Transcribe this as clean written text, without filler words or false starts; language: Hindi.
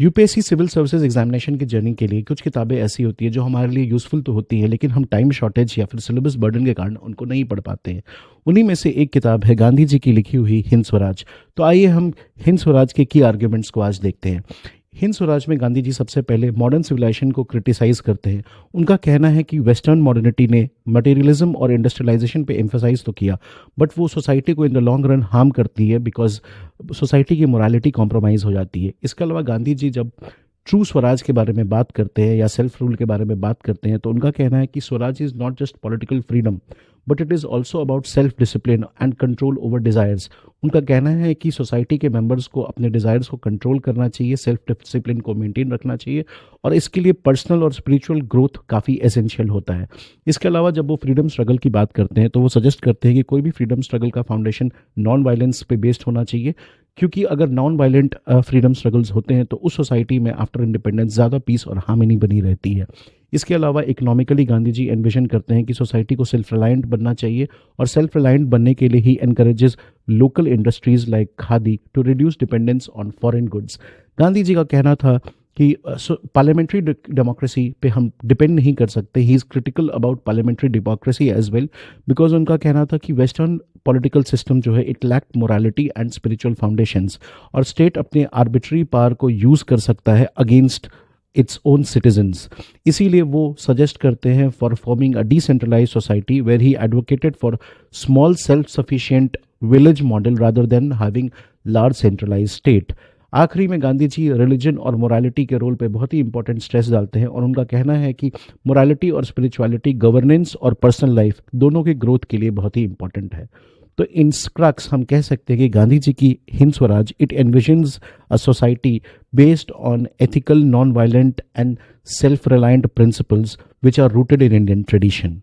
यूपीएससी सिविल सर्विसेज एग्जामिनेशन की जर्नी के लिए कुछ किताबें ऐसी होती है जो हमारे लिए यूज़फुल तो होती हैं, लेकिन हम टाइम शॉर्टेज या फिर सिलेबस बर्डन के कारण उनको नहीं पढ़ पाते हैं। उन्हीं में से एक किताब है गांधी जी की लिखी हुई हिंद स्वराज। तो आइए हम हिंद स्वराज के की आर्ग्यूमेंट्स को आज देखते हैं। हिंद स्वराज में गांधी जी सबसे पहले मॉडर्न सिविलाइजेशन को क्रिटिसाइज करते हैं। उनका कहना है कि वेस्टर्न मॉडर्निटी ने मटेरियलिज्म और इंडस्ट्रियलाइजेशन पे एम्फेसाइज तो किया, बट वो सोसाइटी को in the long run harm करती है, बिकॉज सोसाइटी की मोरालिटी कॉम्प्रोमाइज़ हो जाती है। इसके अलावा गांधी जी जब ट्रू स्वराज के बारे में बात करते हैं या सेल्फ रूल के बारे में बात करते हैं, तो उनका कहना है कि Swaraj is not just political freedom but it is also about self discipline and control over desires. उनका कहना है कि सोसाइटी के मेंबर्स को अपने डिज़ायर्स को कंट्रोल करना चाहिए, सेल्फ डिसिप्लिन को मेंटेन रखना चाहिए, और इसके लिए पर्सनल और स्पिरिचुअल ग्रोथ काफ़ी एसेंशियल होता है। इसके अलावा जब वो फ्रीडम स्ट्रगल की बात करते हैं तो वो सजेस्ट करते हैं कि कोई भी फ्रीडम स्ट्रगल का फाउंडेशन नॉन वायलेंस पे बेस्ड होना चाहिए, क्योंकि अगर नॉन वायलेंट फ्रीडम स्ट्रगल्स होते हैं तो उस सोसाइटी में आफ्टर इंडिपेंडेंस ज़्यादा पीस और हार्मनी बनी रहती है। इसके अलावा इकोनॉमिकली गांधी जी एनविजन करते हैं कि सोसाइटी को सेल्फ रिलायंट बनना चाहिए, और सेल्फ रिलायंट बनने के लिए ही encourages local industries like khadi to reduce dependence on foreign goods. Gandhi ji का कहना था कि पार्लियामेंट्री डेमोक्रेसी पे हम डिपेंड नहीं कर सकते। He is critical about parliamentary democracy as well, because उनका कहना था कि वेस्टर्न पॉलिटिकल सिस्टम जो है it lacked morality and spiritual foundations, और स्टेट अपने आर्बिट्री पावर को यूज़ कर सकता है अगेंस्ट इट्स ओन सिटीजन्स। इसीलिए वो सजेस्ट करते हैं for forming a decentralise society where he advocated for small self sufficient village model rather than having large centralise state. आखिरी में गांधी जी रिलीजन और मोरालिटी के रोल पे बहुत ही इंपॉर्टेंट स्ट्रेस डालते हैं, और उनका कहना है कि मोरालिटी और स्पिरिचुअलिटी गवर्नेंस और पर्सनल लाइफ दोनों के ग्रोथ के लिए बहुत ही इंपॉर्टेंट है। तो इन स्क्रक्स हम कह सकते हैं कि गांधी जी की Hind Swaraj it envisions a society based on ethical, non violent and self reliant principles which are rooted in Indian tradition.